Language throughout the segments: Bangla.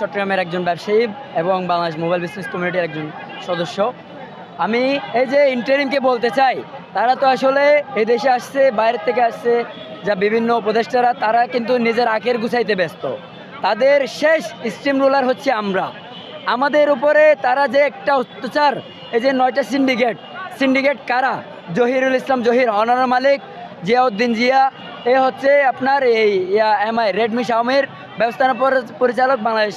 চট্টগ্রামের একজন ব্যবসায়ী এবং বাংলাদেশ মোবাইল বিজনেস কমিউনিটির একজন সদস্য। আমি এই যে ইন্টারিমকে বলতে চাই, তারা তো আসলে এই দেশে আসছে, বাইরের থেকে আসছে, যা বিভিন্ন উপদেষ্টারা, তারা কিন্তু নিজের আখের গুছাইতে ব্যস্ত। তাদের শেষ স্ট্রিম রুলার হচ্ছে আমরা। আমাদের উপরে তারা যে একটা অত্যাচার, এই যে 9টা সিন্ডিকেট কারা? জহিরুল ইসলাম জহির, অনার মালিক, জিয়াউদ্দিন জিয়া, এ হচ্ছে আপনার এই এমআই রেডমি শাওমির ব্যবস্থাপনা পরিচালক বাংলাদেশ,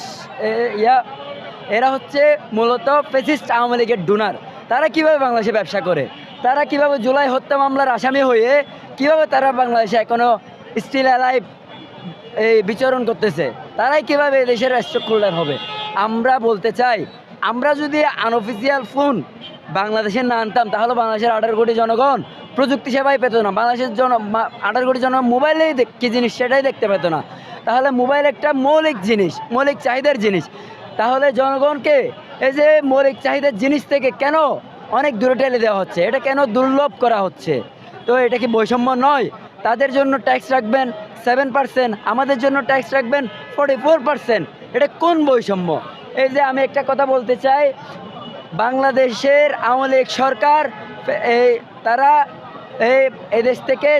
এরা হচ্ছে মূলত ফেসিস্ট আওয়ামী লীগের ডোনার। তারা কিভাবে বাংলাদেশে ব্যবসা করে? তারা কিভাবে জুলাই হত্যা মামলার আসামি হয়ে কিভাবে তারা বাংলাদেশে এখনও স্টিল অ্যালাইভ এই বিচরণ করতেছে? তারাই কিভাবে দেশের রাষ্ট্র কল্যাণ হবে? আমরা বলতে চাই, আমরা যদি আনঅফিসিয়াল ফোন বাংলাদেশে না আনতাম, তাহলে বাংলাদেশের 18 কোটি জনগণ প্রযুক্তি সেবাই পেত না। বাংলাদেশের 18 কোটি জনগণ মোবাইলেই কী জিনিস সেটাই দেখতে পেত না। তাহলে মোবাইল একটা মৌলিক জিনিস, মৌলিক চাহিদার জিনিস। তাহলে জনগণকে এই যে মৌলিক চাহিদার জিনিস থেকে কেন অনেক দূরে ঠেলে দেওয়া হচ্ছে? এটা কেন দুর্লভ করা হচ্ছে? তো এটা কি বৈষম্য নয়? তাদের জন্য ট্যাক্স রাখবেন 7%, আমাদের জন্য ট্যাক্স রাখবেন 44%। এটা কোন বৈষম্য? এই যে আমি একটা কথা বলতে চাই, বাংলাদেশের আওয়ামী লীগ সরকার তারা এই দেশ থেকে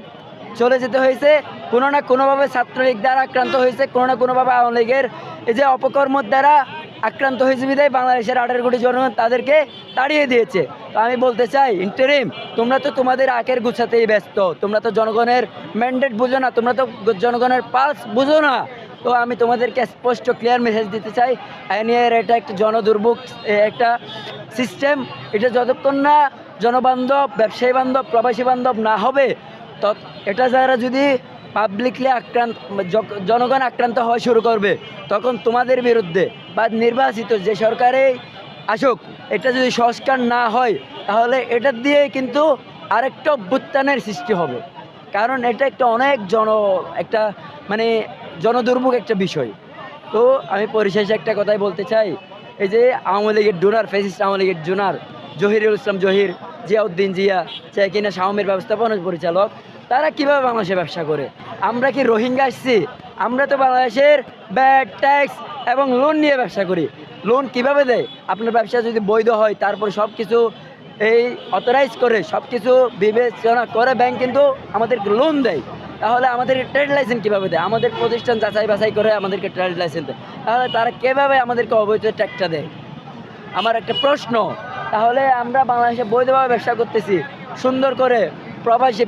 চলে যেতে হয়েছে, কোনো না কোনোভাবে ছাত্রলীগ দ্বারা আক্রান্ত হয়েছে, কোনো না কোনোভাবে আওয়ামী লীগের এই যে অপকর্মের দ্বারা আক্রান্ত হয়েছে বিধায় বাংলাদেশের 18 কোটি জনগণ তাদেরকে তাড়িয়ে দিয়েছে। তো আমি বলতে চাই, ইন্টারিম, তোমরা তো তোমাদের আখের গুছাতেই ব্যস্ত, তোমরা তো জনগণের ম্যান্ডেট বুঝো না, তোমরা তো জনগণের পালস বুঝো না। তো আমি তোমাদেরকে স্পষ্ট ক্লিয়ার মেসেজ দিতে চাই, আইনের এটা একটা জনদুর্ভোগ একটা সিস্টেম, এটা যতক্ষণ না জনবান্ধব, ব্যবসায়ী বান্ধব, প্রবাসী বান্ধব না হবে, এটা যারা যদি পাবলিকলি জনগণ আক্রান্ত হওয়া শুরু করবে, তখন তোমাদের বিরুদ্ধে বা নির্বাচিত যে সরকারেই আসুক, এটা যদি সংস্কার না হয়, তাহলে এটা দিয়ে কিন্তু আরেকটা অভ্যুত্থানের সৃষ্টি হবে। কারণ এটা একটা অনেক একটা মানে জনদুর্ভোগ একটা বিষয়। তো আমি পরিশেষে একটা কথাই বলতে চাই, এই যে আওয়ামী লীগের ডোনার, ফেসিস্ট আওয়ামী লীগের ডোনার জহিরুল ইসলাম জহির, জিয়াউদ্দিন জিয়া, চাই কিনা শাওমির ব্যবস্থাপনা পরিচালক, তারা কিভাবে বাংলাদেশে ব্যবসা করে? আমরা কি রোহিঙ্গা আসছি? আমরা তো বাংলাদেশের ব্যাড ট্যাক্স এবং লোন নিয়ে ব্যবসা করি। লোন কিভাবে দেয়? আপনার ব্যবসা যদি বৈধ হয়, তারপর সব কিছু এই অথরাইজ করে, সব কিছু বিবেচনা করে ব্যাংক কিন্তু আমাদেরকে লোন দেয়। তাহলে আমাদের ট্রেড লাইসেন্স কীভাবে দেয়? আমাদের প্রতিষ্ঠান যাচাই বাছাই করে আমাদেরকে ট্রেড লাইসেন্স দেয়। তাহলে তারা কীভাবে আমাদেরকে অবৈধ ট্যাক্সটা দেয়? আমার একটা প্রশ্ন। তাহলে আমরা বাংলাদেশে বৈধভাবে ব্যবসা করতেছি, সুন্দর করে প্রবাসী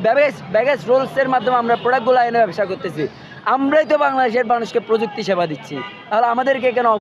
ব্যাগেজ রোলসের মাধ্যমে আমরা প্রোডাক্টগুলো এনে ব্যবসা করতেছি। আমরাই তো বাংলাদেশের মানুষকে প্রযুক্তি সেবা দিচ্ছি, তাহলে আমাদেরকে কেন